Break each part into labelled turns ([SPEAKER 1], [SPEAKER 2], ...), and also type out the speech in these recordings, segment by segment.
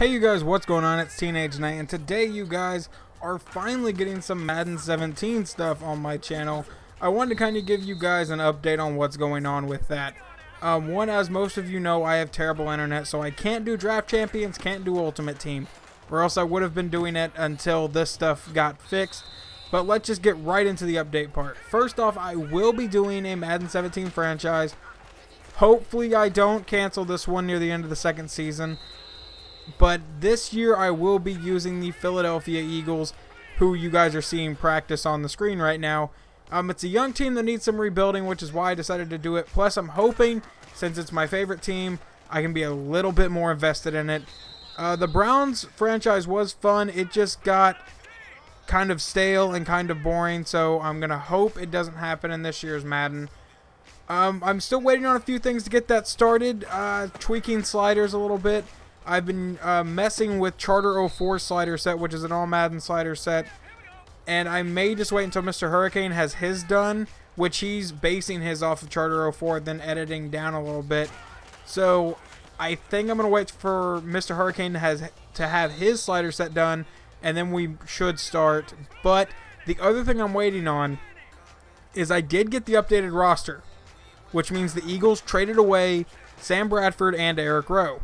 [SPEAKER 1] Hey you guys, what's going on? It's Teenage Knight, and today you guys are finally getting some Madden 17 stuff on my channel. I wanted to kind of give you guys an update on what's going on with that. One, as most of you know, I have terrible internet, so I can't do Draft Champions, can't do Ultimate Team, or else I would have been doing it until this stuff got fixed. But let's just get right into the update part. First off, I will be doing a Madden 17 franchise. Hopefully I don't cancel this one near the end of the second season. But this year I will be using the Philadelphia Eagles, who you guys are seeing practice on the screen right now. It's a young team that needs some rebuilding, which is why I decided to do it. Plus, I'm hoping, since it's my favorite team, I can be a little bit more invested in it. The Browns franchise was fun. It just got kind of stale and kind of boring, so I'm going to hope it doesn't happen in this year's Madden. I'm still waiting on a few things to get that started, tweaking sliders a little bit. I've been messing with Charter 04 slider set, which is an all Madden slider set. And I may just wait until Mr. Hurricane has his done, which he's basing his off of Charter 04, then editing down a little bit. So I think I'm going to wait for Mr. Hurricane to have his slider set done, and then we should start. But the other thing I'm waiting on is I did get the updated roster, which means the Eagles traded away Sam Bradford and Eric Rowe.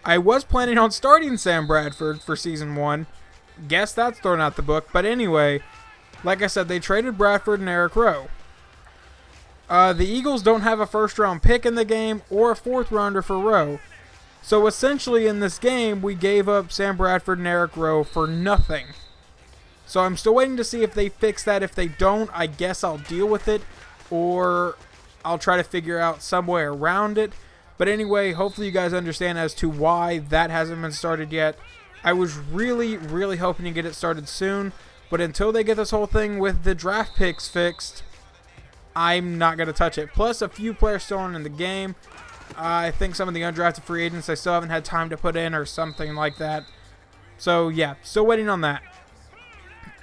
[SPEAKER 1] I was planning on starting Sam Bradford for Season 1. Guess that's thrown out the book. But anyway, like I said, they traded Bradford and Eric Rowe. The Eagles don't have a first-round pick in the game or a fourth-rounder for Rowe. So essentially in this game, we gave up Sam Bradford and Eric Rowe for nothing. So I'm still waiting to see if they fix that. If they don't, I guess I'll deal with it. Or I'll try to figure out some way around it. But anyway, hopefully you guys understand as to why that hasn't been started yet. I was really hoping to get it started soon. But until they get this whole thing with the draft picks fixed, I'm not going to touch it. Plus, a few players still aren't in the game. I think some of the undrafted free agents I still haven't had time to put in or something like that. So yeah, still waiting on that.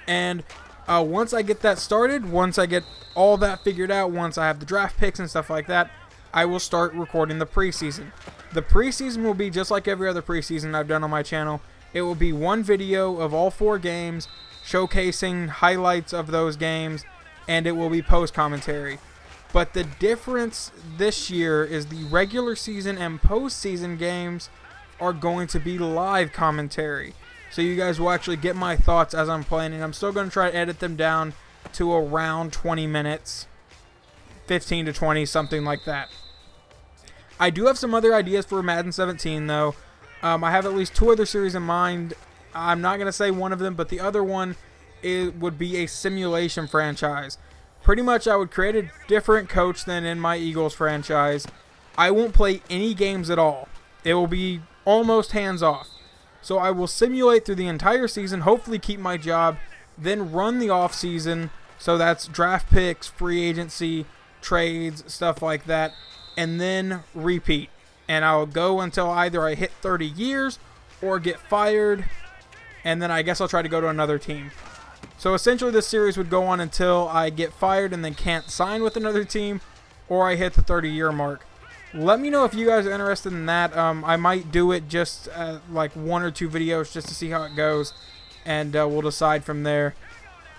[SPEAKER 1] And once I get that started, once I get all that figured out, once I have the draft picks and stuff like that, I will start recording the preseason. The preseason will be just like every other preseason I've done on my channel. It will be one video of all 4 games, showcasing highlights of those games, and it will be post-commentary. But the difference this year is the regular season and postseason games are going to be live commentary. So you guys will actually get my thoughts as I'm playing, and I'm still going to try to edit them down to around 20 minutes, 15 to 20, something like that. I do have some other ideas for Madden 17, though. I have at least 2 other series in mind. I'm not going to say one of them, but the other one would be a simulation franchise. Pretty much I would create a different coach than in my Eagles franchise. I won't play any games at all. It will be almost hands-off. So I will simulate through the entire season, hopefully keep my job, then run the off-season. So that's draft picks, free agency, trades, stuff like that, and then repeat. And I'll go until either I hit 30 years or get fired, and then I guess I'll try to go to another team. So essentially this series would go on until I get fired and then can't sign with another team, or I hit the 30-year mark. Let me know if you guys are interested in that. I might do it just like 1 or 2 videos just to see how it goes, and we'll decide from there.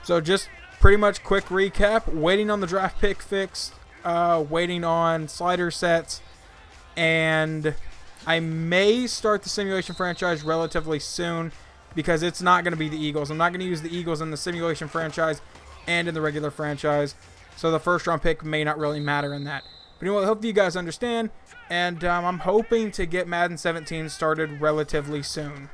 [SPEAKER 1] So just pretty much quick recap: waiting on the draft pick fixed, waiting on slider sets, and I may start the simulation franchise relatively soon because it's not going to be the Eagles. I'm not going to use the Eagles in the simulation franchise and in the regular franchise, so the first round pick may not really matter in that. But anyway, I hope you guys understand, and I'm hoping to get Madden 17 started relatively soon.